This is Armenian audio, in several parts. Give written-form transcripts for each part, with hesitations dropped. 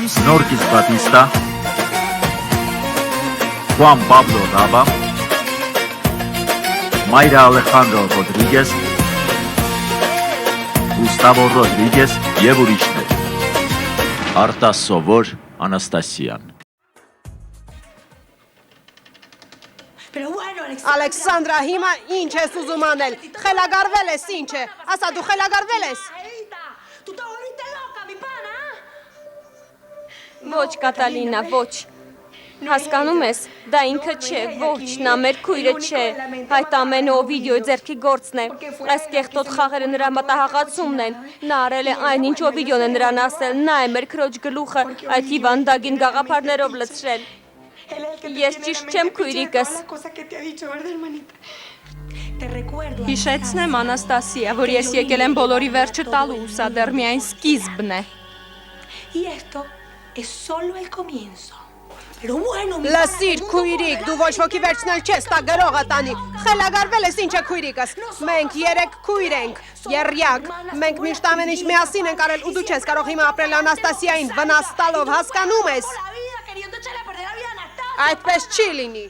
Snorkis Batista, Juan Pablo Raba, Mayra Alejandro Rodríguez, Gustavo Rodríguez եւ ուրիշներ։ Արտասովոր Անաստասիան։ Ալեքսանդրա, հիմա ինչ ես ուզում անել։ Խելագարվել ես, ինչ է։ Ասա դու խելագարվել ես։ Ոչ, Կատալինա, ոչ։ Հասկանում ես, դա ինքը չէ, ոչ, նա մեր քույրը չէ, այդ ամենը Օվիդիոյի ձեռքի գործն է, այս կեղտոտ խաղերը նրա մտահաղացումն են, նա արել է այն, ինչ Օվիդիոն է նրան ասել, նա է մեր քրոջ գլուխը այդ հիվանդագին գաղափարներով լցրել։ Ես ճիշտ չեմ քույրիկս։ Հիշեցնեմ, Անաստասիա, որ ես եկել եմ բոլորի վերջը տալու, սա դեռ միայն սկիզբն է։ Լսիր, քույրիկ, դու ոչ ոքի վերջնել չես, տա գրողը տանի։ Խելագարվել ես, ինչ է քույրիկս։ Մենք երեք քույր ենք, եռյակ։ Մենք միշտ ամեն ինչ միասին ենք արել ու դու չես կարող հիմա ապրել Անաստասիային վնաս տալով, հասկանում ես։ Այդպես չի լինի։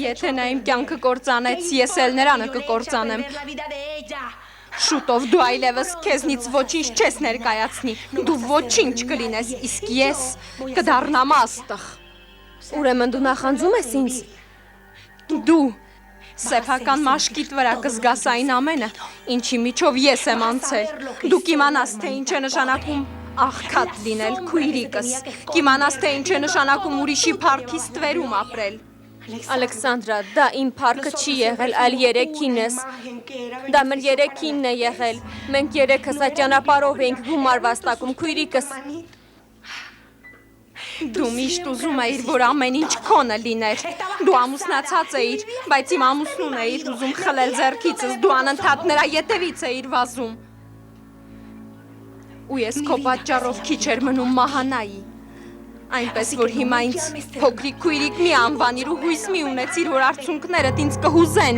Եթե նա իմ կյանքը կործանեց, ես էլ նրանը կկործանեմ։ Շուտով դու այլևս քեզնից ոչինչ չես ներկայացնի, դու ոչինչ կլինես, իսկ ես կդառնամ աստղ։ Ուրեմն դու նախանձում ես ինձ։ Դու սեփական մաշկիդ վրա կզգաս այն ամենը, ինչի միջով ես եմ անցել։ Դու կիմանաս, թե ինչ է նշանակում աղքատ լինել, քույրիկս, կիմանաս, թե ինչ է նշանակում ուրիշի փառքի ստվերում ապրել։ Ալեքսանդրա, դա իմ փառքը չի եղել, այլ երեքինս։ Դա մեր երեքինն է եղել։ Մենք երեքս այդ ճանապարհով էինք գումար վաստակում, քույրիկս։ Դու միշտ ուզում էիր, որ ամեն ինչ քոնը լիներ։ Դու ամուսնացած էիր, բայց իմ ամուսնուն էիր ուզում խլել ձեռքիցս, դու անընդհատ նրա ետևից էիր վազում։ Ու ես քո պատճառով քիչ էր մնում մահանայի։ Այնպես որ հիմա ինձ փոքրիկ քույրիկ մի անվանիր ու հույս մի ունեցիր, որ արցունքներդ ինձ կհուզեն։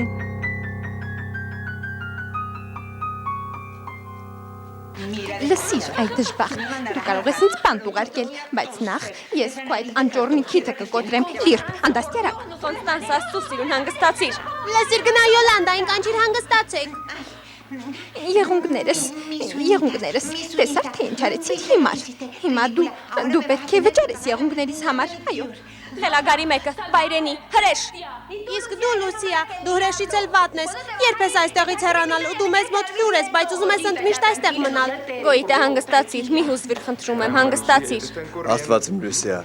Լսիր, այդ դժբախտ, դու կարող ես ինձ բանտ ուղարկել, բայց նախ ես քո այդ անճոռնի քիթը կկոտրեմ, լիրբ, անդաստյարակ։ Կոնստանս, աստծո սիրուն, հանգստացիր։ Լսիր, գնա Յոլանդային կանչիր, հանգստացեք։ Եղունգներս, տեսար թե ինչ արեցի հիմա դու պետք է վճարես եղունգներիս համար, այո։ Խելագարի մեկը, Բայրենի, հրեշ։ Իսկ դու Լուսիա, դու հրեշից էլ վատն ես, երբ ես այստեղից հեռանալ ու դու մեզ մոտ լյուր ես, բայց ուզում ես ընդմիշտ այստեղ մնալ։ Գոյիտը հանգստացիր, մի հուզվիր, խնդրում եմ, հանգստացիր։ Աստված իմ Լուսիա,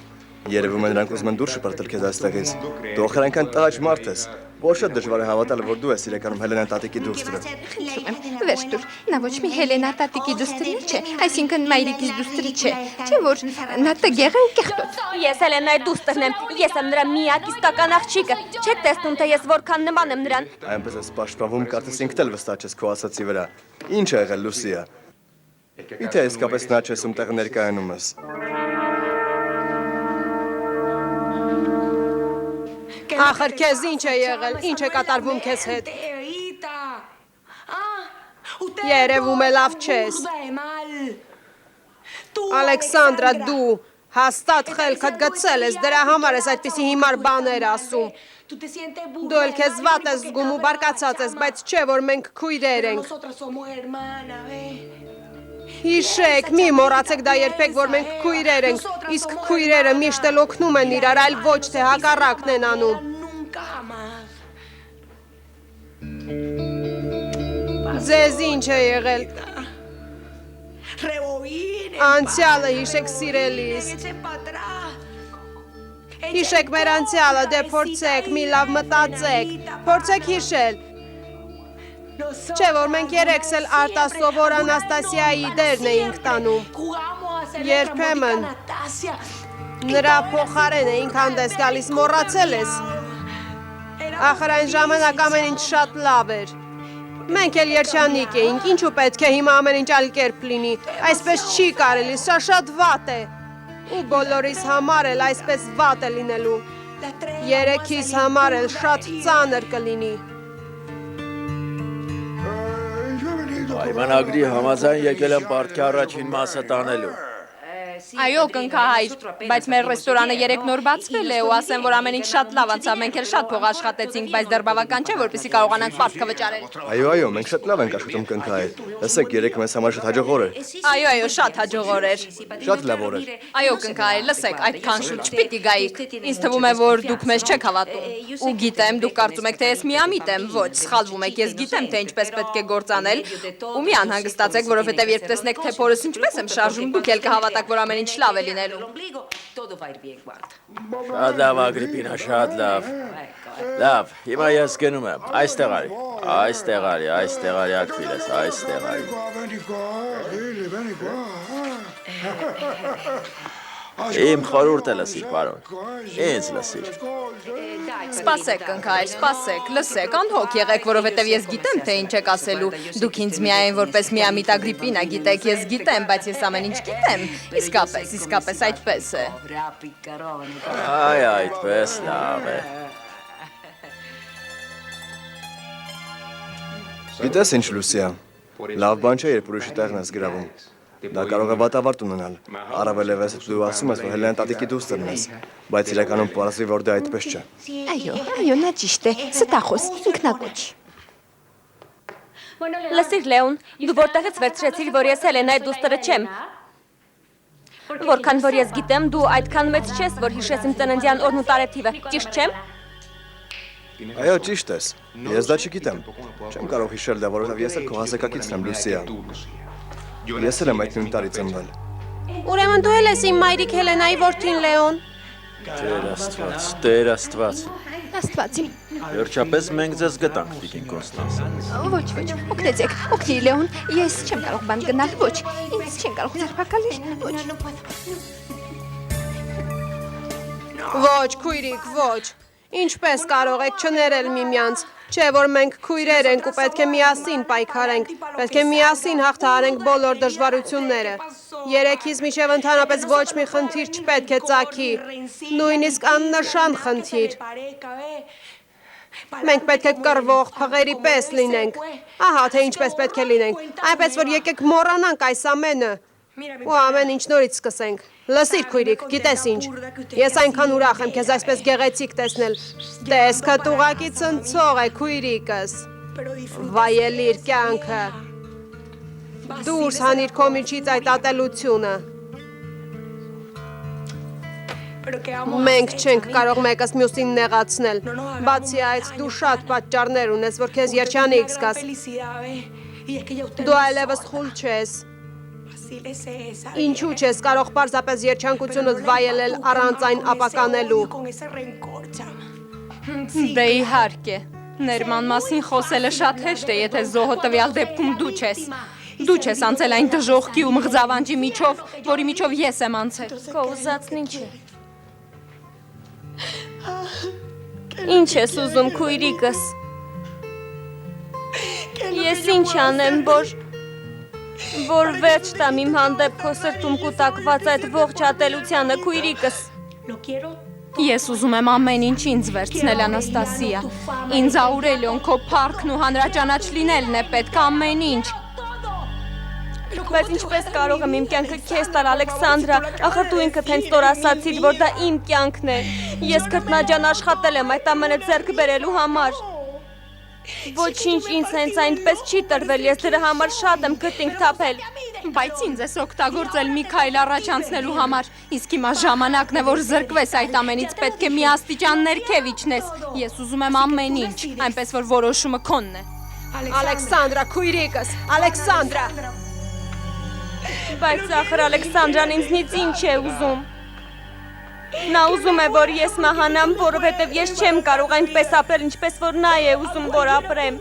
երևում է նրանք ուզում են դուրս շպրտել քեզ այստեղից։ Դու ոխր այնքան տաճ մարդ ես, որ շատ դժվար է հավատալ, որ դու ես իրականում Հելենա տատիկի դուստրը։ Խնդրում եմ, վերջ տուր, նա ոչ մի Հելենա տատիկի դուստրը չէ, այսինքն մայրիկիս դուստրը չէ, չէ որ նա տգեղ է ու կեղտոտ։ Ես Հելենայի դուստրն եմ, ես եմ նրա միակ իսկական աղջիկը, չեք տեսնում, թե ես որքան նման եմ նրան։ Այնպես ես պաշտպանվում, կարծես ինքդ էլ վստահ ես քո ասացի վրա։ Ինչ է եղել Լուսիա։ Իթե իսկապես նա չես ում տեղ ներկայանում ես։ Ախր քեզ ինչ է եղել, ինչ է կատարվում քեզ հետ։ Երևում է լավ չես։ Ալեքսանդրա, դու հաստատ խելքդ գցել ես, դրա համար ես այդպիսի հիմար բաներ ասում։ Դու էլ քեզ վատ ես զգում ու բարկացած ես, բայց չէ որ մենք քույրեր ենք։ Հիշեք, մի մոռացեք դա երբեք, որ մենք քույրեր ենք, իսկ քույրերը միշտ էլ օգնում են իրար, այլ ոչ թե հակառակն են անում։ Ձեզ ինչ է եղել։ Անցյալը հիշեք սիրելիս։ Հիշեք մեր անցյալը, դե փորձեք, մի լավ մտածեք, փորձեք հիշել։ Չէ, որ մենք երեքս էլ արտասովոր Անաստասիայի դերն էինք տանում։ Երբեմն նրա փոխարեն էինք հանդես գալիս, մոռացել ես։ Ախր այն ժամանակ ամեն ինչ շատ լավ էր։ Մենք էլ երջանիկ էինք, ինչու պետք է հիմա ամեն ինչ այլ կերպ լինի։ Այսպես չի կարելի, սա շատ վատ է։ Ու բոլորիս համար էլ այսպես վատ է լինելու։ Երեքիս համար էլ շատ ծանր կլինի։ Պայմանագրի համաձայն եկել եմ պարտքի առաջին մասը տանելու։ Այո, կնքահայր, բայց մեր ռեստորանը 3 նոր բացվել է ու ասեմ, որ ամեն ինչ շատ լավ անցավ, մենք էլ շատ փող աշխատեցինք, բայց դեռ բավական չէ, որպեսզի կարողանանք պարտքը վճարել։ Այո, մենք շատ լավ ենք աշխատում կնքահայր։ Լսեք, երեկ մեզ համար շատ հաջող օր էր։ Այո, շատ հաջող օր էր։ Շատ լավ օր էր։ Այո, կնքահայր, լսեք, այդքան շուտ չպիտի գայիք։ Ինձ թվում է, որ դուք մեզ չեք հավատում։ Ու գիտեմ, դուք կարծում եք, թե ես միամիտ եմ, ոչ, սխալվում եք, ես գիտեմ, թե ինչպես պետք է գործանել, ու մի անհանգստացեք, որովհետև երբ տեսնեք, թե փորս ինչպես եմ շարժում, դուք էլ կհավատաք, որ ամեն ինչ լավ է լինելու։ Շատ լավ Ագրիպինա, շատ լավ։ Լավ, հիմա ես գնում եմ։ Այստեղ արի Ակվիլես, այստեղ արի։ Իմ խորհուրդը լսիր, պարոն։ Ինձ լսիր։ Սպասեք, կնքահայր, սպասեք, լսեք, անհոգ եղեք, որովհետև ես գիտեմ, թե ինչ եք ասելու։ Դուք ինձ միայն որպես միամիտ Ագրիպինա գիտեք, ես գիտեմ, բայց ես ամեն ինչ գիտեմ։ Իսկապես այդպես է։ Այ, այդպես լավ է։ Գիտես ինչ, Լուսիա, լավ բան չէ, երբ ուրիշի տեղն ես գրավում։ Դա կարող է վատավարտ ունենալ։ Առավելևս դու ասում ես, որ Հելենա տատիկի դուստրն ես, բայց իրականում պարզվի, որ դա այդպես չէ։ Այո, նա ճիշտ է, ստախոս, ինքնակոչ։ Լսիր Լեոն, դու որտեղից վերցրեցիր, որ ես Հելենայի դուստրը չեմ։ Որքան որ ես գիտեմ, դու այդքան մեծ չես, որ հիշես իմ ծննդյան օրն ու տարեթիվը, ճիշտ չեմ։ Այո, ճիշտ ես։ Ես դա չգիտեմ։ Չեմ կարող հիշել դա, որովհետև ես էլ քո հասակակիցն եմ, Լուսիա։ Ես էլ եմ այդ նույն տարի ծնվել։ Ուրեմն դու էլ ես իմ մայրիկ Հելենայի որդին Լեոն։ Տեր Աստված։ Աստվածի։ Վերջապես մենք ձեզ գտանք, Տիկին Կոնստանսը։ Ոչ, օգնեցեք, օգնի Լեոն, ես չեմ կարող բան գնալ, ոչ, ինձ չեմ կարող ձերբակալել, ոչ։ Ոչ, քույրիկ, ոչ։ Ինչպես կարող եք չներել միմյանց, չէ որ մենք քույրեր ենք ու պետք է միասին պայքարենք, պետք է միասին հաղթահարենք բոլոր դժվարությունները։ Երեքից մինչև ընդհանրապես ոչ մի խնդիր չպետք է ծագի, նույնիսկ աննշան խնդիր։ Մենք պետք է կռվող փղերի պես լինենք։ Ահա թե ինչպես պետք է լինենք, այնպես որ եկեք մոռանանք այս ամենը ու ամեն ինչ նորից սկսենք։ Լսիր քույրիկ, գիտես ինչ, ես այնքան ուրախ եմ քեզ այսպես գեղեցիկ տեսնել։ Տես քդ ուղակի ցնցող է քույրիկս։ Վայելիր կյանքը։ Դուրս հանիր քո միջից այդ ատելությունը։ Մենք չենք կարող մեկս մյուսին նեղացնել։ Բացի այդ, դու շատ պատճառներ ունես, որ քեզ երջանիկ զգաս։ Դու այլևս խուլ չես։ Ինչու չես կարող պարզապես երջանկությունս վայելել առանց այն ապականելու։ Դե իհարկե, ներման մասին խոսելը շատ հեշտ է, եթե զոհը տվյալ դեպքում դու չես։ Դու չես անցել այն դժոխքի ու մղձավանջի միջով, որի միջով ես եմ անցել։ Քո ուզածն ինչ է։ Ինչ ես ուզում քույրիկս։ Ես ինչ անեմ, որ վերջ տամ իմ հանդեպ քո սրտում կուտակված այդ ողջ ատելությանը քույրիկս։ Ես ուզում եմ ամեն ինչ ինձ վերցնել, Անաստասիա։ Ինձ Աուրելիոն, քո փառքն ու հանրաճանաչ լինելն է պետք ամեն ինչ։ Բայց ինչպես կարող եմ իմ կյանքը քեզ տալ, Ալեքսանդրա, ախր դու ինքդ հենց նոր ասացիր, որ դա իմ կյանքն է։ Ես քրտնաջան աշխատել եմ այդ ամենը ձեռք բերելու համար։ Ոչինչ ինձ հենց այնպես չի տրվել, ես դրա համար շատ եմ քրտինք թափել։ Բայց ինձ ես օգտագործել մի քայլ առաջ անցնելու համար, իսկ հիմա ժամանակն է, որ զրկվես այդ ամենից, պետք է մի աստիճան ներքև իջնես։ Ես ուզում եմ ամեն ինչ, այնպես որ որոշումը քոնն է։ Ալեքսանդրա, քույրիկս, Ալեքսանդրա։ Բայց ախր Ալեքսանդրան ինձնից ինչ է ուզում։ Նա ուզում է, որ ես մահանամ, որովհետև ես չեմ կարող այնպես ապրել, ինչպես որ նա է ուզում, որ ապրեմ։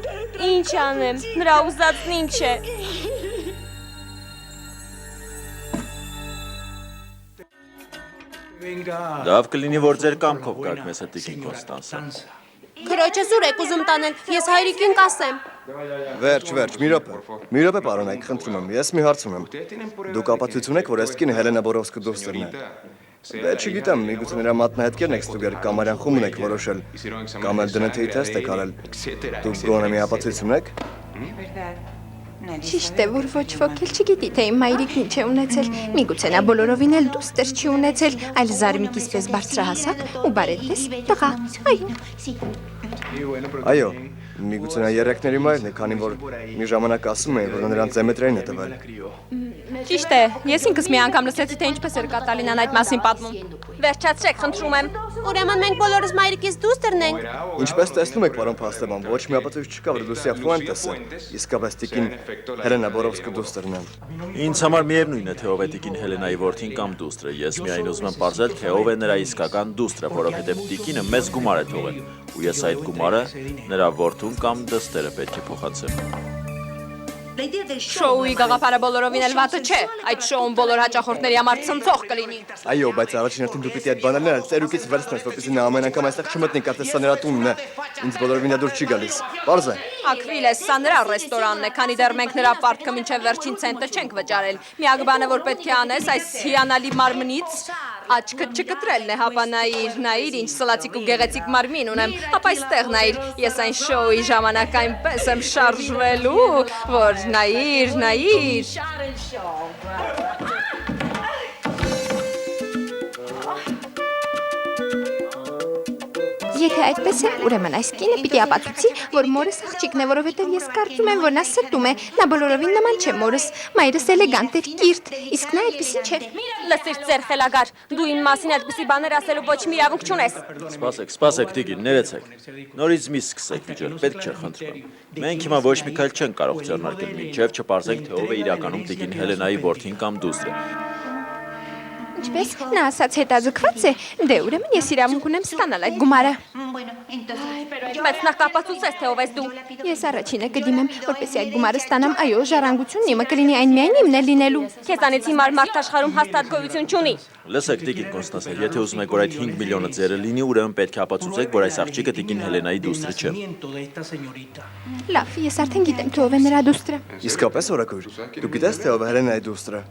Ինչ անեմ, նրա ուզածն ինչ է։ Լավ կլինի, որ ձեր կամքով գաք մեզ հետ Տիկին Կոնստանսը։ Քրոջս ուր եք ուզում տանել, ես հայրիկին կասեմ։ Վերջ, մի րոպե պարոնայք, խնդրում եմ, ես մի հարց ունեմ։ Դուք ապացույց ունեք, որ այս կինը Հելենա Բորովսկու դուստրն է։ Դե չգիտեմ, միգուցե նրա մատնահետքերն եք ստուգել կամ արյան խումն եք որոշել, կամ էլ դնթ-ի թեստ եք արել։ Դուք գոնե մի ապացույց ունեք։ Ճիշտ է, որ ոչ ոք էլ չգիտի, թե իմ մայրիկն ինչ է ունեցել։ Միգուցե նա բոլորովին էլ դուստր չի ունեցել, այլ զարմիկից պես բարձրահասակ ու բարետես տղա։ Այո, միգուցե նա երեքների մայրն է, քանի որ մի ժամանակ ասում էին, որ նրան Դեմետրեին է տվել։ Ճիշտ է, ես ինքս մի անգամ լսեցի, թե ինչպես էր Կատալինան այդ մասին պատմում։ Վերջացրեք, խնդրում եմ։ Ուրեմն մենք բոլորս մայրիկից դուստրն ենք։ Ինչպես տեսնում եք, պարոն Փաստաբան, ոչ մի ապացույց չկա, որ Լուսիա Ֆուենտեսը իսկապես տիկին Հելենա Բորովսկի դուստրն է։ Ինձ համար միևնույն է, թե ով է տիկին Հելենայի որդին կամ դուստրը։ Ես միայն ուզում եմ պարզել, թե ով է նրա իսկական դուստրը, որովհետև տիկինը մեծ գումար է թողել, ու ես այդ գումարը նրա որդուն կամ դստերը պետք է փոխանցեմ։ Շոուի գաղափարը բոլորովին էլ վատը չէ։ Այդ շոուն բոլոր հաճախորդների համար ցնցող կլինի։ Այո, բայց առաջին հերթին դու պիտի այդ բաներն ծերուկից վերցնես, որպեսզի նա ամեն անգամ այստեղ չմտնի, կարծես սա նրա տունն է։ Ինձ բոլորովին դուր չի գալիս։ Պարզ է։ Ակվիլես, սա նրա ռեստորանն է, քանի դեռ մենք նրա պարտքը մինչև վերջին ցենտը չենք վճարել։ Միակ բանը, որ պետք է անես, այս հիանալի մարմնից աչքը չկտրելն է, հապա նայիր, ինչ սլացիկ ու գեղեցիկ մարմին ունեմ, հապա այստեղ նայիր, ես այն շոուի ժամանակ այնպես եմ շարժվելու, որ նայիր։ Եթե այդպես է, ուրեմն այս կինը պիտի ապացուցի, որ մորս աղջիկն է, որովհետև ես կարծում եմ, որ նա ստում է, նա բոլորովին նման չէ մորս, մայրս էլեգանտ էր, կիրթ, իսկ նա այդպեսին չէ։ Լսիր ծեր խելագար, դու իմ մասին այդպիսի բաներ ասելու ոչ մի իրավունք չունես։ Սպասեք, տիկին, ներեցեք։ Նորից մի սկսեք վիճել, պետք չէ, խնդրում եմ։ Մենք հիմա ոչ մի քայլ չենք կարող ձեռնարկել, մինչև չպարզենք, թե ով է իրականում տիկին Հելենայի որդին կամ դուստրը։ Ինչպես նա ասաց հետաձգված է, դե ուրեմն ես իրավունք ունեմ ստանալ այդ գումարը։ Բայց նախ ապացուցես, թե ով ես դու։ Ես առաջինը կդիմեմ, որպեսզի այդ գումարը ստանամ, այո, ժառանգությունն իմը կլինի այն միայն իմն է լինելու։ Քեզանից հիմար մարդ աշխարհում հաստատ գոյություն չունի։ Լսեք, տիկին Կոնստանսա, եթե ուզում եք, որ այդ 5 միլիոնը ձերը լինի, ուրեմն պետք է ապացուցեք, որ այս աղջիկը տիկին Հելենայի դուստրը չէ։ Լավ, ես արդեն գիտեմ, թե ով է նրա դուստրը։ Իսկապես օրակույր։ Դու գիտես, թե ով է Հելենայի դուստրը։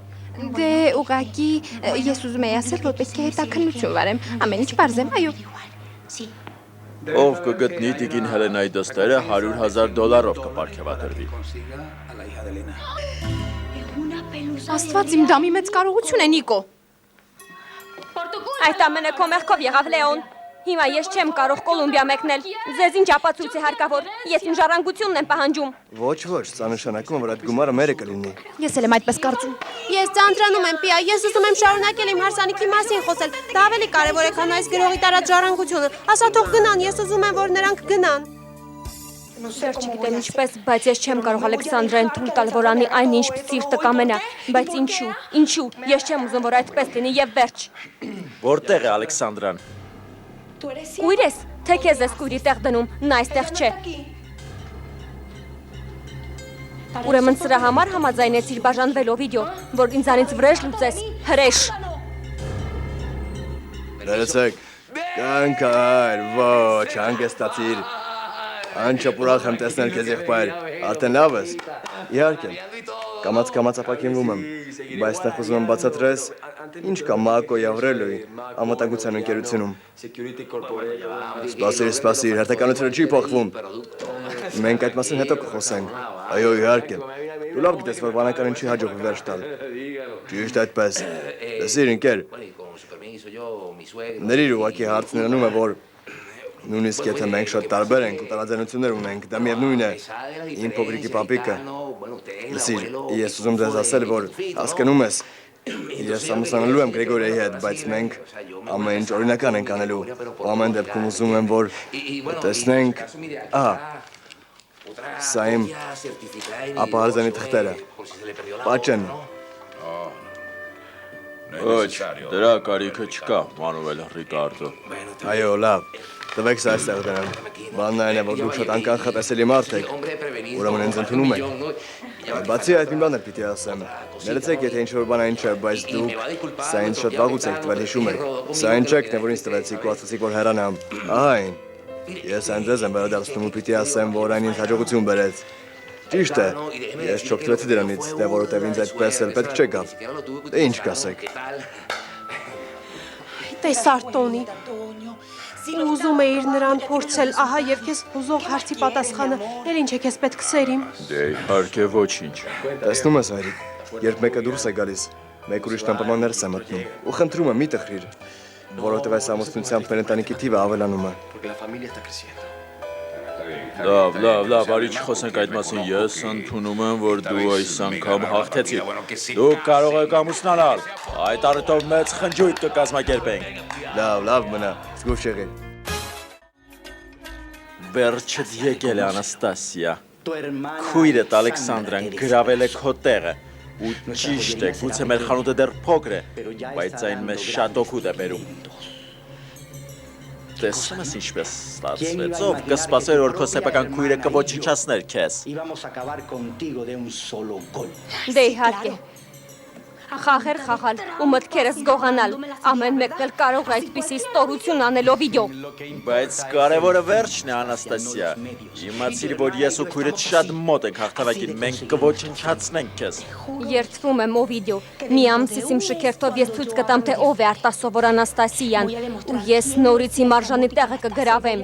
Դե ուղղակի ես ուզում եի ասել, որ պետք է հետաքննություն վարեմ, ամեն ինչ պարզեմ, այո։ Ով կգտնի տիկին Հելենայի դստերը $100,000 կպարգևատրվի։ Աստված իմ դամի մեծ կարողություն է, Նիկո։ Այդ ամենը քո մեղքով եղավ, Լեոն։ Հիմա ես չեմ կարող Կոլումբիա մեկնել։ Ձեզ ինչ ապացույց է հարկավոր։ Ես իմ ժառանգությունն եմ պահանջում։ Ոչ, սա նշանակում է, որ այդ գումարը մերը կլինի։ Ես էլ եմ այդպես կարծում։ Ես ձանձրանում եմ, Պիա, ես ուզում եմ շարունակել իմ հարսանիքի մասին խոսել։ Դա ավելի կարևոր է, քան այս գրողի տարած ժառանգությունը։ Ասա թող գնան, ես ուզում եմ, որ նրանք գնան։ Դեռ չգիտեմ ինչպես, բայց ես չեմ կարող Ալեքսանդրային թույլ տալ, որ անի այն ինչ սիրտը կամենա, բայց ինչու, ես չեմ ուզում, որ այդպես լինի եւ վերջ։ Որտեղ է Ալեքսանդրան։ Կույր ես, թե քեզ ես կույրի տեղ դնում, նա այստեղ չէ։ Ուրեմն սրա համար համաձայնեցիր բաժանվելով վիդեո, որ ինձանից վրեժ լուծես, հրեշ։ Ներեցեք, կանգար, ոչ, հանգստացիր։ Անչափ ուրախ եմ տեսնել քեզ եղբայր, արդեն լավ ես։ Իհարկե, կամաց ապակինվում եմ, բայց այստեղ ուզում եմ բացատրես, ինչ կա Մակոյի Ավրելոյի անվտանգության ընկերությունում։ Սպասիր, հերթականությունը չի փոխվում։ Մենք այդ մասին հետո կխոսենք։ Այո, իհարկե։ Դու լավ գիտես, որ բանականին չի հաջողվի վերջ տալ։ Ճիշտ այդպես։ Լսիր, ընկեր։ Ների ուղղակի հարցն նրանում է, որ նույնիսկ եթե մենք շատ տարբեր ենք ու տարաձայնություններ ունենք, դա միևնույն է, իմ փոքրիկի պապիկը։ Լսիր, ես ուզում ձեզ ասել, որ հասկանում ես, ես ամուսնանալու եմ Գրեգորիայի հետ, բայց մենք ամեն ինչ օրինական ենք անելու, ու ամեն դեպքում ուզում եմ, որ տեսնենք, սա իմ ապահարզանի թղթերը, պաճեն։ Ոչ, դրա կարիքը չկա, Մանուել Ռիկարդո։ Այո, լավ, տվեք սա այստեղ դրան, բանն այն է, որ դուք շատ անկանխատեսելի մարդ եք, ուրեմն ինձ ընդունում եք։ Բացի այդ մի բան էլ պիտի ասեմ, ներեցեք, եթե ինչ-որ բան այն չէ, բայց դուք սա ինձ շատ վաղուց եք տվել, հիշում եք, սա այն չեք, որ ինձ տվեցիք ու ասացիք, որ հեռանամ, ահա այն, ես այն ձեզ եմ վերադարձնում ու պիտի ասեմ, որ այն ինձ հաջողություն բերեց։ Ճիշտ է, ես չօգտվեցի դրանից, դե որովհետև ինձ այդպես էլ պետք չեկավ, դե ինչ կասեք։ Տես Արտոնի, Ուզում էիր նրան փորձել, ահա եւ քեզ ուզող հարցի պատասխանը, էլ ինչ է քեզ պետք սերիմ։ Դե իհարկե ոչինչ։ Տեսնում ես, հայրիկ, երբ մեկը դուրս է գալիս, մեկ ուրիշ տամպաման ներս է մտնում, ու խնդրում է մի տխրիր, որովհետև այս ամուսնությամբ մեր ընտանիքի թիվը ավելանում է։ Լավ, արի չխոսենք այդ մասին, ես ընդունում եմ, որ դու այս անգամ հաղթեցիր։ Դու կարող եք ամուսնանալ, այդ առիթով մեծ խնջույք կկազմակերպենք։ Լավ, մնա, զգուշ եղի։ Վերջդ եկել է Անաստասիա։ Քույրդ Ալեքսանդրան գրավել է քո տեղը։ Ու ճիշտ է, գուցե մեր խանութը դեռ փոքր է, բայց այն մեզ շատ օգուտ է բերում։ Տեսնում ես ինչպես ստացվեց, ով կսպասեր, որ քո սեփական քույրը կոչնչացներ քեզ։ Դե իհարկե։ Խաղեր խաղալ ու մտքերս գողանալ, ամեն մեկն էլ կարող է այդպիսի ստորություն անելով վիդեո։ Բայց կարևորը վերջն է, Անաստասիա։ Իմացիր, որ ես ու քույրդ շատ մոտ ենք հաղթանակին, մենք կոչնչացնենք քեզ։ Երդվում եմ ով վիդեո։ Մի ամսից իմ շքերթով ես ցույց կտամ, թե ով է արտասովոր Անաստասիան, ու ես նորից իմ արժանի տեղը կգրավեմ։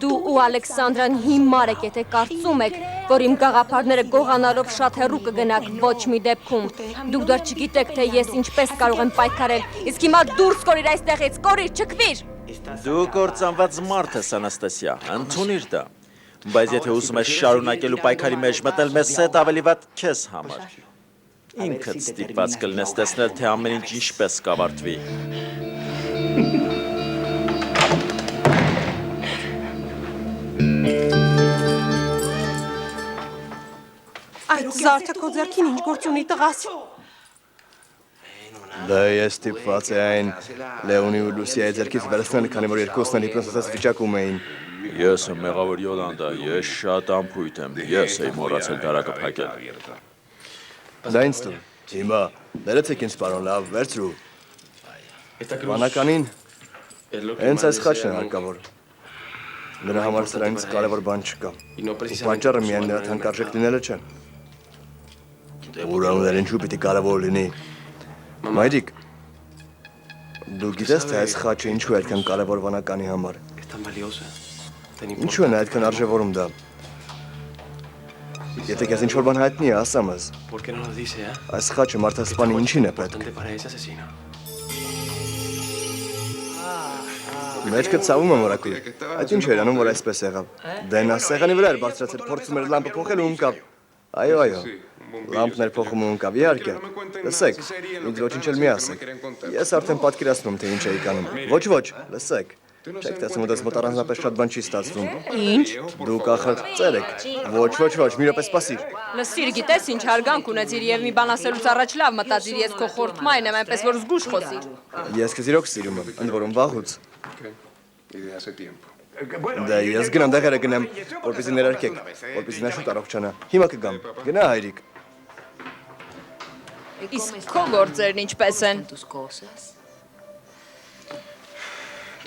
Դու ու Ալեքսանդրան հիմար եք, եթե կարծում եք, որ իմ գաղափարները գողանալով շատ հեռու կգնաք, ոչ մի դեպքում։ Դուք դեռ չգիտեք, թե ես ինչպես կարող եմ պայքարել, իսկ հիմա դուրս կորիր այստեղից, կորիր, չքվիր։ Դու կործանված մարդ ես, Անաստասիա, ընդունիր դա։ Բայց եթե ուզում ես շարունակելու պայքարի մեջ մտնել, մեզ հետ ավելի վատ քեզ համար։ Ինքդ ստիպված կլինես տեսնել, թե ամեն ինչ ինչպես կավարտվի։ Այդ զարդը քո ձեռքին ինչ գործ ունի տղաս։ Դա ես ստիպված է այն Լեոնի ու Լուսիայի ձեռքից վերցնել, քանի որ երկուսն էլ իբրնսես վիճակում էին։ Ես եմ մեղավոր Յոլանդա, ես շատ անփույթ եմ, ես էի մոռացել դարակը փակել։ Դա ինձ տու։ Հիմա ներեցեք ինձ, պարոն, լավ, վերցրու։ Վանականին հենց այս խաչն է հարկավոր։ Նրա համար սրանից կարևոր բան չկա։ Ու պատճառը միայն նրա թանկարժեք լինելը չէ։ Ուրեմն ինչու պիտի կարևոր լինի։ Մայրիկ, դու գիտես, թե այս խաչը ինչու է այդքան կարևոր վանականի համար։ Ինչու է նա այդքան արժևորում դա։ Եթե քեզ ինչ-որ բան հայտնի է, ասա մեզ։ Այս խաչը մարդասպանի ինչին է պետք։ Մեջքը ցավում եմ որակույր։ Այդ ինչ էր անում, որ այսպես եղավ։ Դե նա սեղանի վրա էր բարձրացել, փորձում էր լամպը փոխել ու ընկավ։ Այո, լամպն էր փոխում ու ընկավ, իհարկե։ Լսեք, ինձ ոչինչ էլ մի ասեք։ Ես արդեն պատկերացնում եմ, թե ինչ էի կանում։ Ոչ, լսեք։ Չեք տեսնում, որ դες մոտ առանձնապես շատ բան չի ստացվում։ Ինչ։ Դուք ախր ծեր եք։ Ոչ, մի րոպե սպասիր։ Լսիր, գիտես ինչ հարգանք ունեցիր եւ մի բան ասելուց առաջ լավ մտածիր, ես քո խորթմայն եմ, այնպես որ զգուշ խոսիր։ Ես քեզ իրոք սիրում եմ, ընդ որում վաղուց։ Դե ես գնամ դեղերը գնամ, որպեսզի ներարկեք, որպեսզի նա շուտ առողջանա։ Հիմա կգամ։ Գնա հայրիկ։ Իսկ քո գործերն ինչպես են։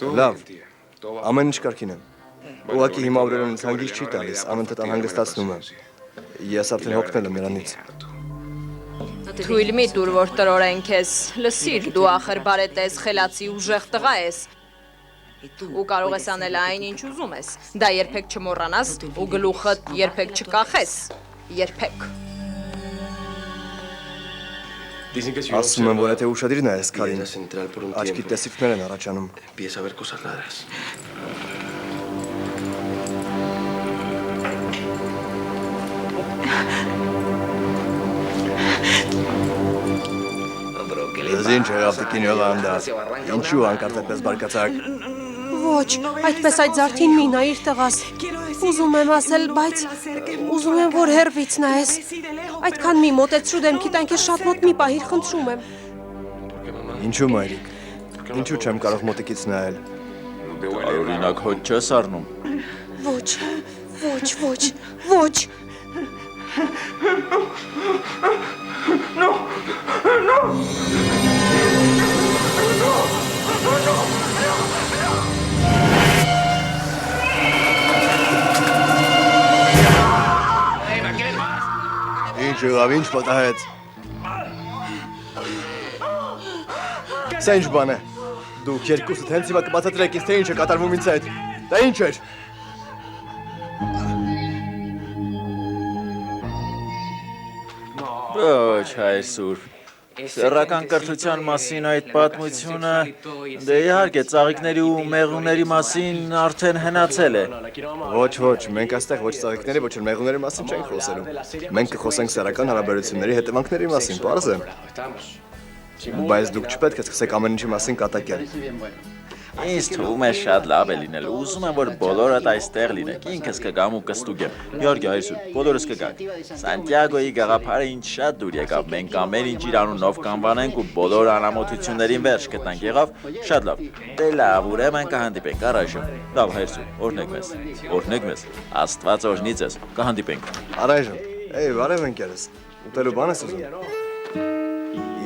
Լավ, ամեն ինչ կարգին է։ Ուղղակի հիմա Աուրելիան ինձ հանգիստ չի տալիս, անընդհատ անհանգստացնում է։ Ես արդեն հոգնել եմ նրանից։ Թույլ մի տուր, որ տրորեն քեզ։ Լսիր, դու ախր բարետես, խելացի ուժեղ տղա ես։ Ու կարող ես անել այն, ինչ ուզում ես։ Դա երբեք չմոռանաս ու գլուխդ երբեք չկախես։ Երբեք։ Ասում եմ, որ եթե ուշադիր նայես քարին, աչքի տեսիքներ են առաջանում։ Ես ինչ եղավ տիկին Յոլանդա, ինչու հանկարծ այդպես բարկացաք։ Ոչ, այդպես այդ զարդին մի նայիր տղաս։ Ուզում եմ ասել, բայց ուզում եմ, որ հեռվից նայես։ Այդքան մի մոտեցրու դեմքիդ, այն քեզ շատ մոտ մի պահիր, խնդրում եմ։ Ինչու մայրիկ, ինչու չեմ կարող մոտիկից նայել։ Տարօրինակ հոտ չես առնում։ Ոչ։ Ինչ եղավ, ինչ պատահեց։ Սա ինչ բան է։ Դուք երկուսդ հենց հիմա կբացատրեք ինձ, թե ինչ է կատարվում ինձ հետ։ Դա ինչ էր։ Ոչ, հայր Սուրբ։ Սեռական կրթության մասին այդ պատմությունը, դե իհարկե ծաղիկների ու մեղուների մասին արդեն հնացել է։ Ոչ, մենք այստեղ ոչ ծաղիկների, ոչ էլ մեղուների մասին չենք խոսելու։ Մենք կխոսենք սեռական հարաբերությունների հետևանքների մասին, պարզ է։ Բայց դուք չպետք է սկսեք ամեն ինչի մասին կատակել։ Ինձ թվում է շատ լավ է լինել։ Ուզում եմ, որ բոլորդ այստեղ լինեք։ Ինքս կգամ ու կստուգեմ։ Իհարկե, հայր Սուրբ, բոլորս կգանք։ Սանտիագոյի գաղափարը ինձ շատ դուր եկավ։ Մենք ամեն ինչ իր անունով կանվանենք ու բոլոր անամոթություններին վերջ կտանք։ Եղավ։ Շատ լավ։ Դե լավ, ուրեմն կհանդիպենք առայժմ։ Լավ, հայր Սուրբ, օրհնեք մեզ։ Օրհնեք մեզ։ Աստված օրհնի ձեզ։ Կհանդիպենք։ Առայժմ։ Բարև ընկերս։ Ուտելու բան ես ուզում։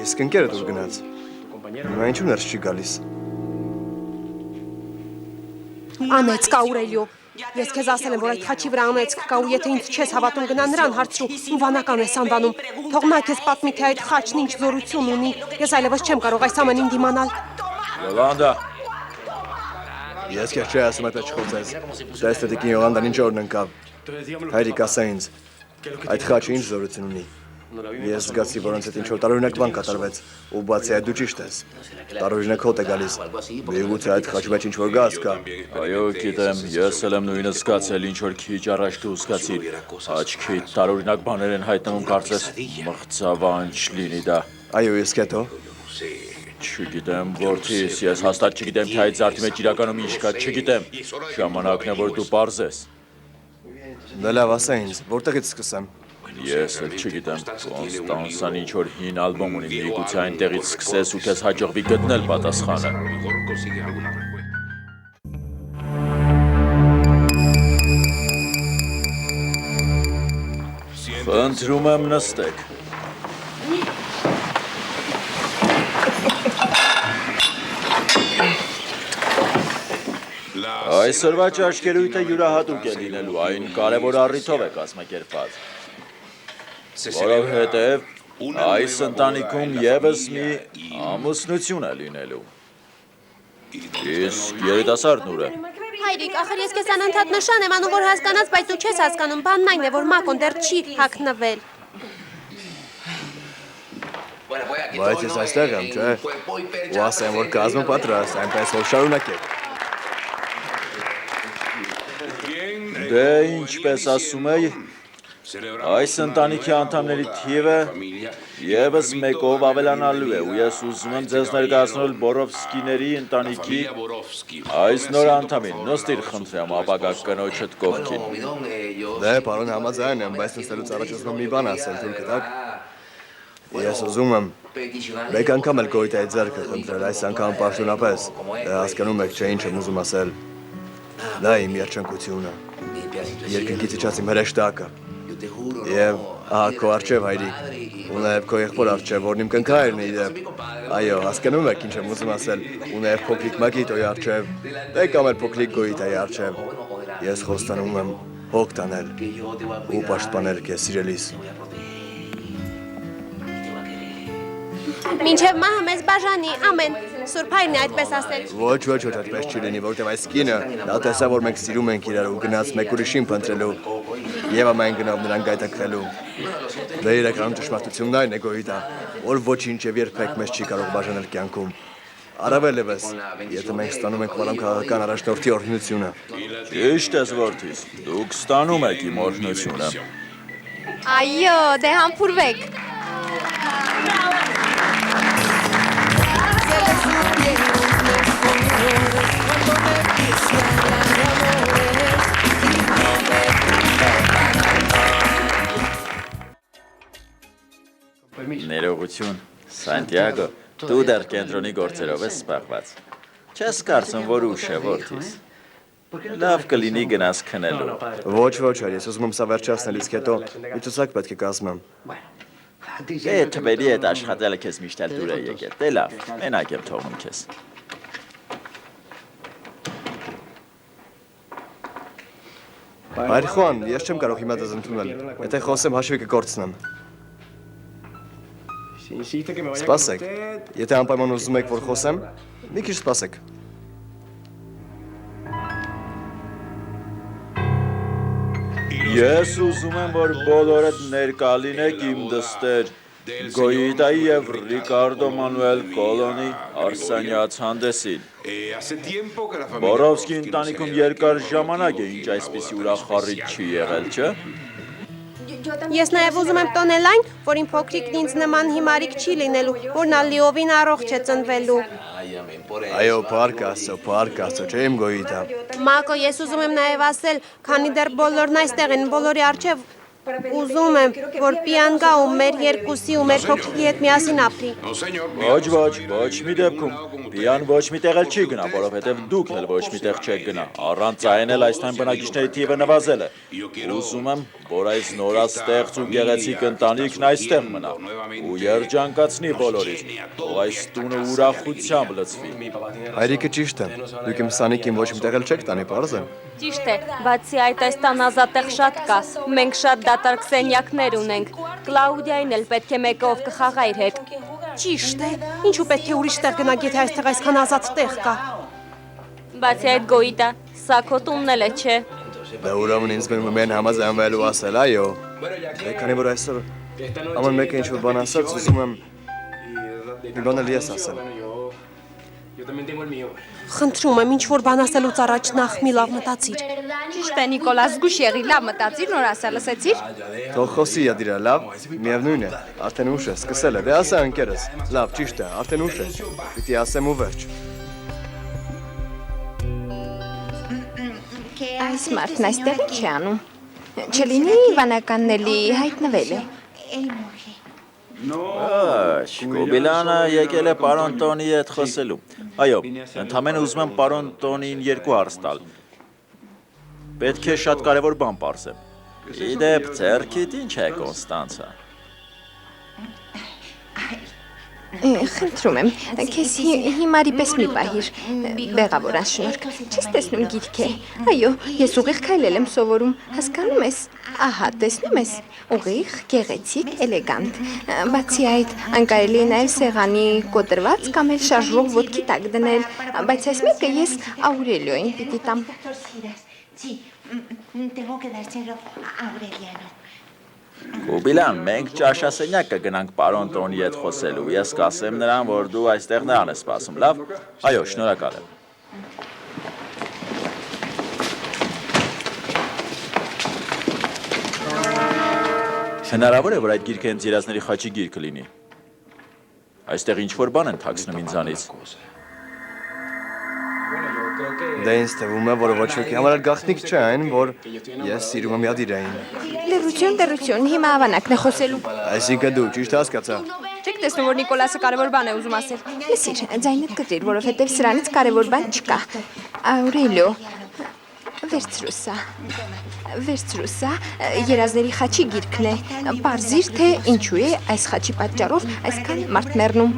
Իսկ ընկերդ ուր գնաց։ Հիմա ինչու ներս չի գալիս։ Անեծք կա Աուրելիո։ Ես քեզ ասել եմ, որ այդ խաչի վրա անեծք կա ու եթե ինձ չես հավատում գնա նրան հարցրու, ու վանական ես անվանում։ Թող նա քեզ պատմի, թե այդ խաչն ինչ զորություն ունի։ Ես այլևս չեմ կարող այս ամենին դիմանալ։ Յոլանդա։ Ես քեզ չի ասում այդպես չխոցես։ Տեսեք դեկին Յոլանդան ինչ օրն ընկավ։ Հայրիկ ասա ինձ։ Այդ խաչը ինչ զորություն ունի։ Ես զգացի, որ անց այդ ինչ-որ տարօրինակ բան կատարվեց, ու բացի այդ դու ճիշտ ես։ Տարօրինակ հոտ է գալիս։ Միգուցե այդ խաչի մեջ ինչ-որ գազ կա։ Այո, գիտեմ, ես էլ եմ նույնը զգացել, ինչ որ քիչ առաջ դու զգացիր։ Աչքիդ տարօրինակ բաներ են հայտնվում, կարծես մղձավանջ լինի դա։ Այո, իսկ հետո։ Չգիտեմ, որդիս, ես հաստատ չգիտեմ, թե այդ զարդի մեջ իրականում ինչ կա, չգիտեմ։ Ժամանակն է, որ դու պարզես։ Դա լավ, ասա ինձ, որտեղից սկսեմ։ Ես էլ չգիտեմ, Կոնստանսան ինչ որ հին ալբոմ ունի, միգուցե այնտեղից սկսես ու քեզ հաջողվի գտնել պատասխանը։ Խնդրում եմ նստեք։ Այսօրվա ճաշկերույթը յուրահատուկ է լինելու, այն կարևոր առիթով է կազմակերպված։ Որովհետև այս ընտանիքում եւս մի ամուսնություն է լինելու։ Իսկ երիտասարդն ուր է։ Հայրիկ, ախր ես քեզ անընդհատ նշան եմ անում, որ հասկանաս, բայց դու չես հասկանում։ Բանն այն է, որ Մակոն դեռ չի հագնվել։ Բայց ես այստեղ եմ, չէ։ Ու ասեմ, որ կազմը պատրաստ, այնպես որ շարունակեք։ Դե ինչպես ասում էի, այս ընտանիքի անդամների թիվը եւս մեկով ավելանալու է ու ես ուզում եմ ձեզ ներկայացնել Բորովսկիների ընտանիքի այս նոր անդամին։ Նստիր խնդրեմ ապագա կնոջդ կողքին։ Դե, պարոն, համաձայն եմ, բայց նստելուց առաջ ուզում եմ մի բան ասել, թույլ կտաք։ Ես ուզում եմ մեկ անգամ էլ գոյտայի ձեռքը խնդրել, այս անգամ պաշտոնապես։ Դե հասկանում եք, չէ, ինչ եմ ուզում ասել։ Դա իմ երջանկությունը։ Երկնքից իջած իմ հրեշտակը։ Եվ ահա քո առջև հայրիկ, ու նաև քո եղբոր առջև, որն իմ կնքահայրն է իդեպ։ Այո, հասկանում եք ինչ եմ ուզում ասել, ու նաև փոքրիկ Մագիտոյի առջև, դե կամ էլ փոքրիկ Գոյիտայի առջև։ Ես խոստանում եմ հոգ տանել ու պաշտպանել քեզ սիրելիս։ Մինչև մահը մեզ բաժանի, ամեն, Սուրբ Հայրն է այդպես ասել։ Ոչ, այդպես չի լինի, որտեղ այս կինը նա տեսա, որ մենք սիրում ենք իրար ու գնաց մեկ ուրիշին փնտրելու եւ ամեն գնով նրան գայթակղելու։ Դե իրականում ճշմարտությունն այն է, Գոյիտա, որ ոչինչ եւ երբեք մեզ չի կարող բաժանել կյանքում։ Առավել եւս, եթե մենք ստանում ենք մարամ քաղաքական առաջնորդի օրհնությունը։ Ճիշտ ես, որդիս, դուք ստանում եք իմ օրհնությունը։ Այո, դե համբուրվեք։ Ներողություն, Սանտիագո, դու դեռ կենտրոնի գործերով ես զբաղված։ Չես կարծում, որ ուշ է, որդիս։ Լավ կլինի գնաս քնելու։ Ոչ, հայր, ես ուզում եմ սա վերջացնել, իսկ հետո մի ցուցակ պետք է կազմեմ։ Դե թվերի հետ աշխատելը քեզ միշտ էլ դուր է եկել։ Դե լավ, մենակ եմ թողնում քեզ։ Հայր Խոան, ես չեմ կարող հիմա դες ընդունել։ Եթե խոսեմ, հաշվի կկորցնեմ։ Սպասեք, եթե անպայման ուզում եք, որ խոսեմ, Մի քիչ սպասեք։ Ես ուզում եմ, որ բոլորդ ներկա լինեք իմ դստեր Գոյիտայի և Ռիկարդո Մանուել Կոլոնի Արսանյաց հանդեսին։ Բորովսկի ընտանիքում երկար ժամանակ է, ինչ այսպիսի ուրախ-խառիվ չի եղել, չէ՞։ Ես նաև ուզում եմ տոնել այն, որ իմ փոքրիկն ինձ նման հիմարիկ չի լինելու, որ նա լիովին առողջ է ծնվելու։ Այո, փառք Աստծո, չէ՞ իմ Գոյիտա։ Մակո, ես ուզում եմ նաև ասել, քանի դեռ բոլորն այստեղ են, բոլորի առջև ուզում եմ, որ Պիան գա ու մեր երկուսի ու մեր փոքրիկի հետ միասին ապրի։ Ոչ մի դեպքում։ Պիան ոչ մի տեղ էլ չի գնա, որովհետև դուք էլ ոչ մի տեղ չեք գնա։ Առանց այն էլ այստեղ բնակիչների թիվը նվազել է։ Ուզում եմ, որ այս նորաստեղծ ու գեղեցիկ ընտանիքն այստեղ մնա ու երջանկացնի բոլորիս, ու այս տունը ուրախությամբ լցվի։ Հայրիկը ճիշտ է։ Դուք իմ սանիկին ոչ մի տեղ էլ չեք տանի, պարզ է։ Ճիշտ է, բացի այդ այս տան ազատեղ շատ կա։ Մենք շատ դատարկ սենյակներ ունենք։ Կլաուդիային էլ պետք է մեկը ով կխաղա իր հետ։ Ճիշտ է։ Ինչու պետք է ուրիշ տեղ գնանք, եթե այստեղ այսքան ազատ տեղ կա։ Բացի այդ Գոյիտա, սա քո տունն էլ է, չէ։ Դա ուրեմն ինձ մնում է համաձայնվելու ասել, այո։ Քանի որ այսօր ամեն մեկը ինչ-որ բան ասաց, ուզում եմ մի բան էլ ես ասեմ։ Խնդրում եմ, ինչ-որ բան ասելուց առաջ նախ մի լավ մտածիր։ Ճիշտ է, Նիկոլաս, զգուշ եղի, լավ մտածիր, նոր ասա, լսեցիր։ Թող խոսի Ադիրա, լավ, միևնույն է, արդեն ուշ է, սկսել է, դե ասա ընկերս, լավ, ճիշտ է, արդեն ուշ է, պիտի ասեմ ու վերջ։ Այս մարդն այստեղ չի անում։ Չլինի վանականն էլի հայտնվել է։ Կոբիլյանը եկել է պարոն Տոնի հետ խոսելու։ Այո, ընդամենը ուզում եմ պարոն Տոնին երկու հարց տալ։ Պետք է շատ կարևոր բան պարզեմ։ Իդեպ ձեռքիդ ինչ է, Կոնստանցա։ Խնդրում եմ, քեզ հիմարի պես մի պահիր, բեղավորան շնորհք, չես տեսնում գիրք է։ Այո, ես ուղիղ քայլել եմ սովորում, հասկանում ես։ Ահա, տեսնում ես, ուղիղ, գեղեցիկ, էլեգանտ։ Բացի այդ, անկարելի է նաև սեղանի կոտրված կամ էլ շարժվող ոտքի տակ դնել, բայց այս մեկը ես Աուրելիոին պիտի տամ։ Կոբիլյան, մենք ճաշասենյակ կգնանք պարոն Տոնի հետ խոսելու, ես կասեմ նրան, որ դու այստեղ նրան ես սպասում, լավ։ Այո, շնորհակալ եմ։ Հնարավոր է, որ այդ գիրքը հենց երազների խաչի գիրքը լինի։ Այստեղ ինչ-որ բան են թաքցնում ինձանից։ Դե ինձ թվում է, որ ոչ ոքի համար գաղտնիք չէ այն, որ ես սիրում եմ Ադիրային։ Լրություն, հիմա ավանակն է խոսելու։ Այսինքն դու ճիշտ հասկացա։ Չեք տեսնում, որ Նիկոլասը կարևոր բան է ուզում ասել։ Լսիր, ձայնդ կտրիր, որովհետև սրանից կարևոր բան չկա։ Աուրելիո, վերցրու սա, երազների խաչի գիրքն է։ Պարզիր, թե ինչու է այս խաչի պատճառով այսքան մարդ մեռնում։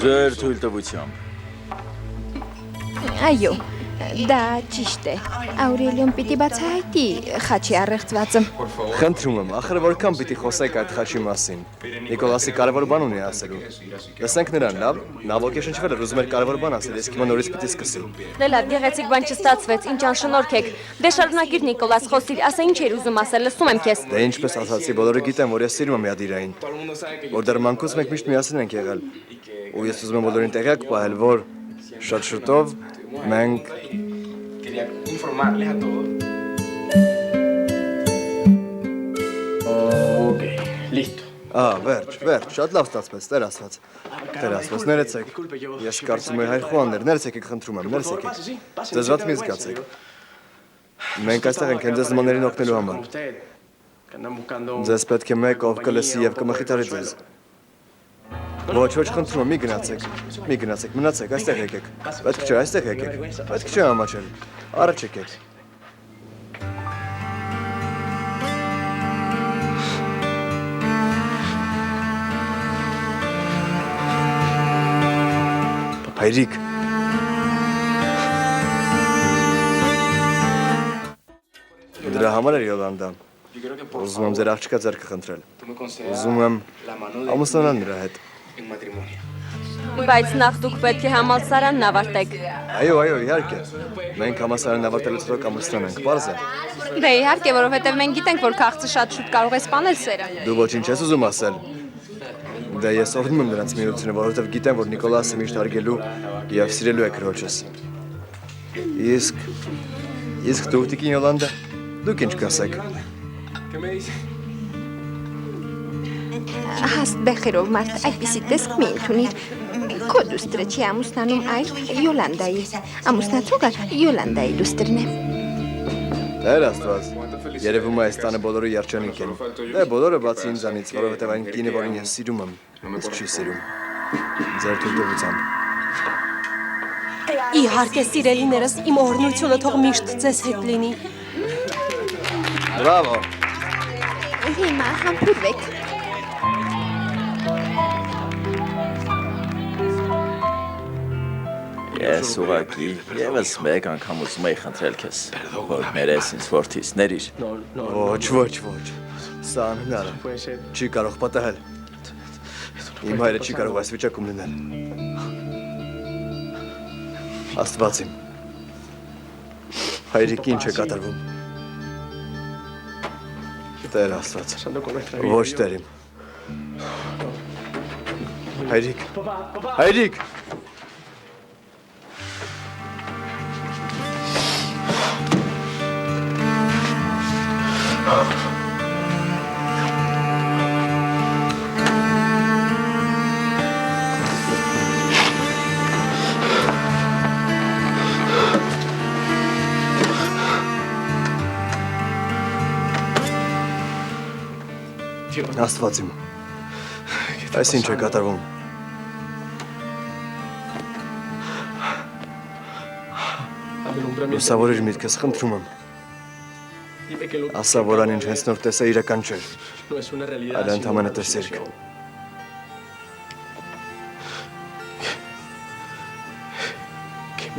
Ձեր թույլտվությամբ։ Այո, դա ճիշտ է։ Աուրելիոն պիտի բացահայտի խաչի առեղծվածը։ Խնդրում եմ, ախր որքան պիտի խոսեք այդ խաչի մասին։ Նիկոլասի կարևոր բան ունի ասելու։ Լսենք նրան, լավ։ Նա ոգեշնչվել էր, ուզում էր կարևոր բան ասել, իսկ հիմա նորից պիտի սկսի։ Դե լավ, գեղեցիկ բան չստացվեց, ինչ անշնորհք եք։ Դե շարունակիր Նիկոլաս, խոսիր, ասա ինչ էր ուզում ասել, լսում եմ քեզ։ Դե ինչպես ասացի, բոլորը գիտեն, որ ես սիրում եմ Ադիրային։ Որ դեռ մանկուց մենք միշտ միասին ենք եղել։ Ու ես ուզում եմ բոլորին տեղյակ պահել, որ շատ շուտով մենք Վերջ, շատ լավ ստացվեց, Տեր Աստված, ներեցեք։ Ես կարծում եմ հայր խոհաններ, ներեցեք եք խնդրում եմ, ներեցեք եք։ Ձեզված մի զգացեք։ Մենք այստեղ ենք հենց ձեզ նմաններին օգնելու համար։ Ձեզ պետք է մեկ, ով կլսի և կմխիթարի ձեզ։ Ոչ, խնդրում եմ, մի գնացեք, մնացեք, այստեղ եկեք։ Պետք չէ, այստեղ եկեք։ Պետք չէ ամաչել։ Առաջ եկեք։ Հայրիկ։ Նրա համար էր Յոլանդան։ Ուզում եմ ձեր աղջկա ձեռքը խնդրել։ Ուզում եմ ամուսնանալ նրա հետ։ Բայց նախ դուք պետք է համալսարանն ավարտեք։ Այո, իհարկե։ Մենք համալսարանն ավարտելուց հետո կամուսնանանք, պարզ է։ Դե իհարկե, որովհետև մենք գիտենք, որ քաղցը շատ շուտ կարող է սպանել սերը։ Դու ոչինչ ես ուզում ասել։ Դե ես օրհնում եմ նրանց միությունը, որովհետև գիտեմ, որ Նիկոլասը միշտ հարգելու եւ սիրելու է քրոջս։ Իսկ դու Տիկին Յոլանդա, դուք ինչ կասեք։ Հաստ բեխերով մարդ այդպիսի տեսք մի ընդունիր, քո դուստրը չի ամուսնանում այլ Յոլանդայի, ամուսնացողը Յոլանդայի դուստրն է։ Տեր Աստված, երևում է այս տանը բոլորը երջանիկ են։ Դե բոլորը բացի ինձանից, որովհետև այն կինը, որին ես սիրում եմ, ինձ չի սիրում։ Ձեր թույլտվությամբ։ Իհարկե, սիրելիներս, իմ օրհնությունը թող միշտ ձեզ հետ լինի։ Բրավո։ Հիմա համբուրվեք։ Ես ուղղակի եւս մեկ անգամ ուզում եի խնդրել քեզ, որ ներես ինձ որդիս, ներիր։ Ոչ։ Սա անհնար է։ Չի կարող պատահել։ Իմ հայրը չի կարող այս վիճակում լինել։ Աստված իմ։ Հայրիկ ինչ է կատարվում։ Տեր Աստված։ Ոչ Տեր իմ։ Հայրիկ։ Աստված իմ։ Այս ինչ է կատարվում։ Լուսավորիր միտքս, խնդրում եմ։ Ասա, որ այն ինչ հենց նոր տեսա իրական չէր, այլ ընդամենը տեսերք։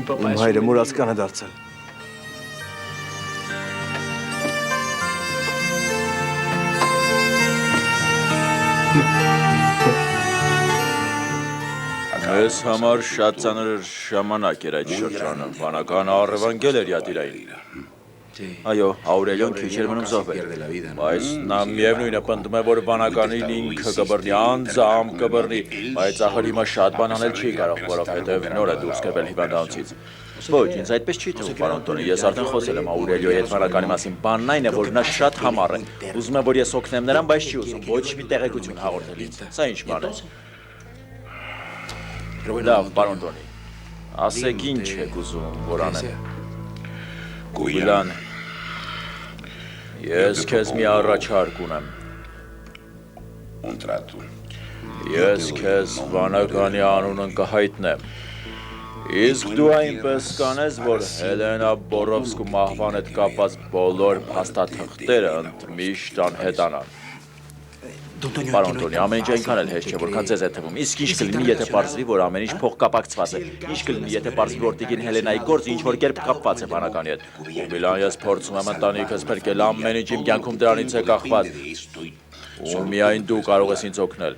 Իմ հայրը մուրացկան է դարձել։ Մեզ համար շատ ծանր ժամանակ էր այդ շրջանը, բանականը առևանգել էր յատիրային։ Այո, Աուրելիոն քիչ էր մնում զոհվել, բայց նա միևնույն է պնդում է, որ բանականին ինքը կբռնի, անձամբ կբռնի, բայց ախր հիմա շատ բան անել չի կարող, որովհետև նոր է դուրս կրվել հիվանդանոցից։ Ոչ, ինձ այդպես չի թվում, պարոն Տոնի, ես արդեն խոսել եմ Աուրելիոյի հետ բանականի մասին, բանն այն է, որ նա շատ համառ է, ուզում է, որ ես օգնեմ նրան, բայց չի ուզում ոչ մի տեղեկություն հաղորդել ինձ։ Սա ինչ բան է։ Լավ, պարոն Տոնի, ասեք ինչ եք ուզում, որ անեմ։ Գուիլան, ես քեզ մի առաջարկ ունեմ։ Ես քեզ բանականի անունն կհայտնեմ։ Իսկ դու այնպես կանես, որ Հելենա Բորովսկու մահվան հետ կապված բոլոր փաստաթղթերը ընդմիշտ անհետանան։ Պարոն Տոնի, ամեն ինչ այնքան էլ հեշտ չէ, որքան ձեզ է թվում։ Իսկ ինչ կլինի, եթե պարզվի, որ ամեն ինչ փոխկապակցված է։ Ինչ կլինի, եթե պարզվի, որ Տիկին Հելենայի գործը ինչ որ կերպ կապված է բանականի հետ։ Գուիլան, ես փորձում եմ ընտանիքս փրկել, ամեն ինչ իմ կյանքում դրանից է կախված։ Ու միայն դու կարող ես ինձ օգնել։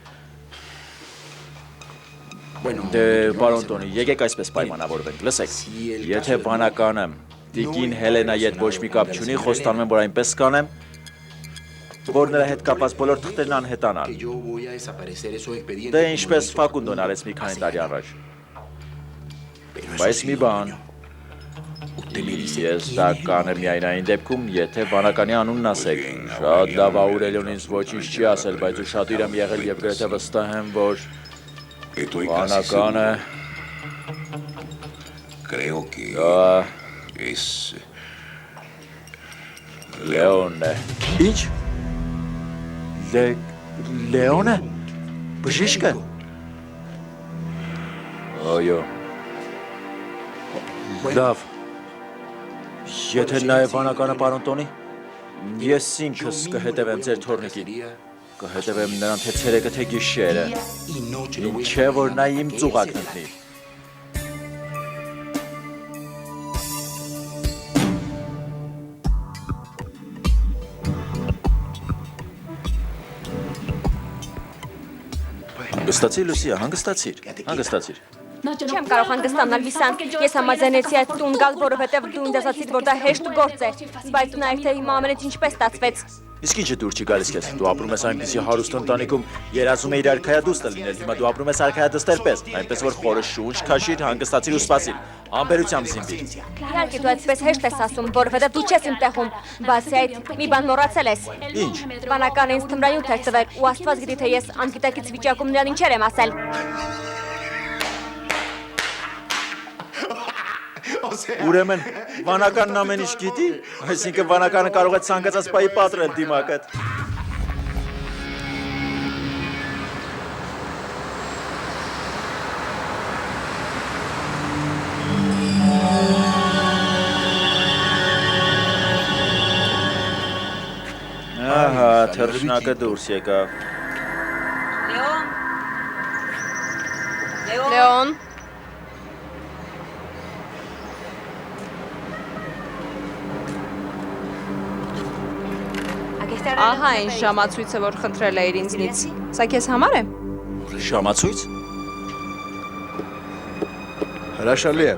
Դե, պարոն Տոնի, եկեք այսպես պայմանավորվենք, լսեք։ Եթե բանականը Տիկին Հելենայի հետ ոչ մի կապ չունի, խոստանում եմ, որ այնպես կանեմ, որ նրա հետ կապված բոլոր թղթերն անհետանան։ Դե ինչպես Ֆակունդոն արեց մի քանի տարի առաջ։ Բայց մի բան, ես դա կանեմ միայն այն դեպքում, եթե բանականի անունն ասեք։ Շատ լավ Աուրելիոն ինձ ոչինչ չի ասել, բայց ուշադիր եմ եղել եւ գրեթե վստահ եմ, որ բանականը Լեոնն է։ Ինչ։ Լեոնը։ Բժիշկը։ Այո։ Լավ։ Եթե նաև բանականը, պարոն Տոնի, ես ինքս կհետևեմ ձեր թորնիկին։ Կհետևեմ նրան թե ցերեկը թե գիշերը։ Չէ որ նա իմ ծուղակն ընկնի։ Հանգստացիր Լուսիա, հանգստացիր։ Չեմ կարող հանգստանալ Վիսան, ես համաձայնեցի այդ տուն գալ, որովհետև դու ինձ ասացիր, որ դա հեշտ գործ է, բայց նաև թե հիմա ամենը ինչպես ստացվեց։ Իսկ ինչ է դուր չի գալիս քեզ։ Դու ապրում ես այնպիսի հարուստ ընտանիքում, երազում էիր արքայադուստը լինել, հիմա դու ապրում ես արքայադստեր պես, այնպես որ խորը շունչ քաշիր, հանգստացիր ու սպասիր։ Ամբերությամբ զինվիր։ Իհարկե դու այդպես հեշտ ես ասում, որովհետև դու չես իմ տեղում, բացի այդ մի բան մոռացել ես։ Ինչ։ Բանականը ինձ թմրանյութ էր տվել ու Աստված գիտի թե ես անգիտակից վիճակում նրան ինչեր եմ ասել։ Ուրեմն վանականն ամեն ինչ գիտի, այսինքն վանականը կարող է ցանկացած պահի պատրել դիմակդ։ Ահա, թռչնակը դուրս եկավ։ Լեոն, ահա այն ժամացույցը, որ խնդրել էիր ինձնից։ Սա քեզ համար է։ Շամացույց։ Հրաշալի է։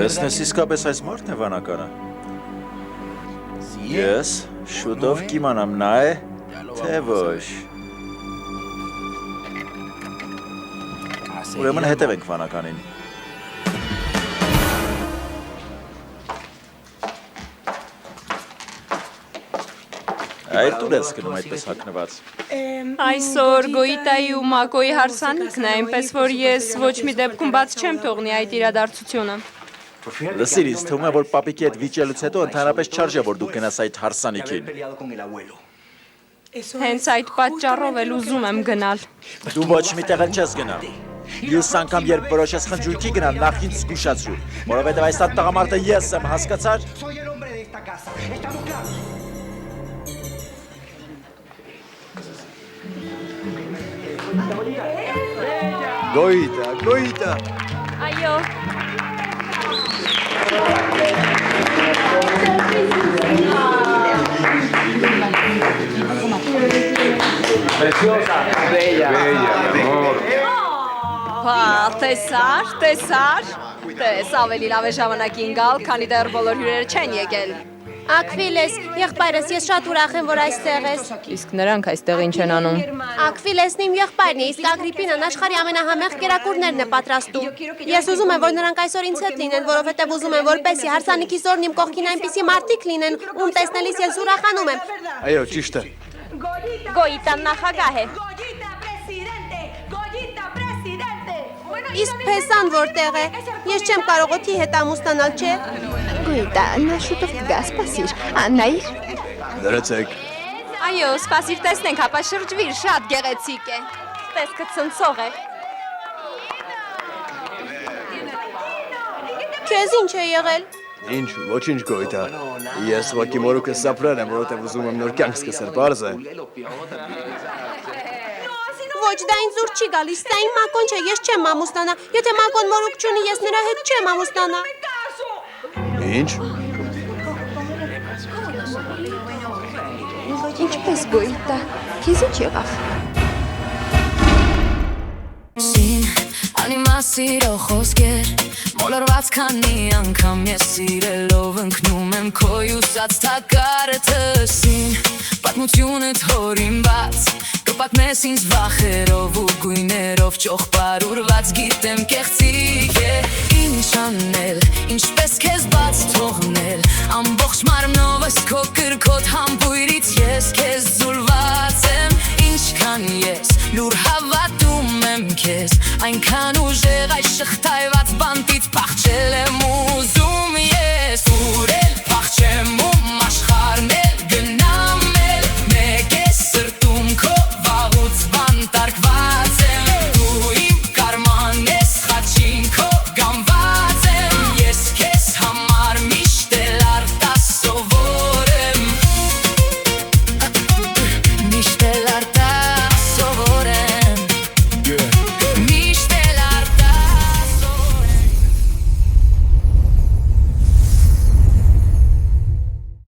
Տեսնես իսկապես այս մարդն է վանականը։ Ես շուտով կիմանամ նա է, թե ոչ։ Ուրեմն հետևենք վանականին։ Այդ ուր ես գնում այդպես հագնված։ Այսօր Գոյիտայի ու Մակոյի հարսանիքն է, այնպես որ ես ոչ մի դեպքում բաց չեմ թողնի այդ իրադարձությունը։ Լսիր, ինձ թվում է, որ պապիկի հետ վիճելուց հետո ընդհանրապես չարժե, որ դու գնաս այդ հարսանիքին։ Հենց այդ պատճառով էլ ուզում եմ գնալ։ Դու ոչ մի տեղ չես գնա։ Ես անգամ երբ որոշես խնջույքի գնալ, նախ ինձ զգուշացրու, որովհետև այս տղամարդը ես եմ, հասկացար։ Գոյիտա։ Այո։ Տեսար, ավելի լավ է ժամանակին գալ, քանի դեռ բոլոր հյուրերը չեն եկել։ Ակվիլես, եղբայրս, ես շատ ուրախ եմ, որ այստեղ ես։ Իսկ նրանք այստեղ ինչ են անում։ Ակվիլեսն իմ եղբայրն է, իսկ Ագրիպինան աշխարհի ամենահամեղ կերակուրներն է պատրաստում։ Ես ուզում եմ, որ նրանք այսօր ինձ հետ լինեն, որովհետև ուզում եմ, որպեսզի հարսանիքի զորն իմ կողքին այնպիսի մարդիկ լինեն, ում տեսնելիս ես ուրախանում եմ։ Այո, ճիշտ է։ Գոյիտան նախագահ է։ Իսկ Փեսան որտեղ է։ Ես չեմ կարող օդի հետ ամուսնանալ, չէ։ Գոյիտա, նա շուտով կգա, սպասիր։ Աննայիր։ Դրեցեք։ Այո, սպասիր տեսնենք, հապա շրջվիր, շատ գեղեցիկ է։ Տեսքը ցնցող է։ Քեզ ինչ է եղել։ Ինչ, ոչինչ Գոյիտա։ Ես ուղղակի մորուքս սափրել եմ, որովհետև ուզում եմ նոր կյանք սկսել, պարզ է։ Ոչ, դա ինձ ուր չի գալիս, սա իմ Մակոն չէ, ես չեմ ամուսնանա։ Եթե Մակոն մորուք չունի, ես նրա հետ չեմ ամուսնանա։ Ինչ։ Ինչպես Գոյիտա, քեզ ինչ եղավ։ Անիմասիրո խոսքեր մոլորված քանի անգամ ես սիրելով ընկնում եմ քո ուսած թակարը թսին պատմությունդ հորինված կպատմես ինձ վախերով ու գույներով ճոխպարուրված գիտեմ կեղծիկ է ինչ անել ինչպես քեզ բաց թողնել ամբողջ մարմնովս քո կրքոտ համբույրից ես քեզ զուլված եմ ինչքան ես լուր հավատում եմ քեզ այնքան ուժեղ այս շղթայված բանտից փախչել եմ ուզում ես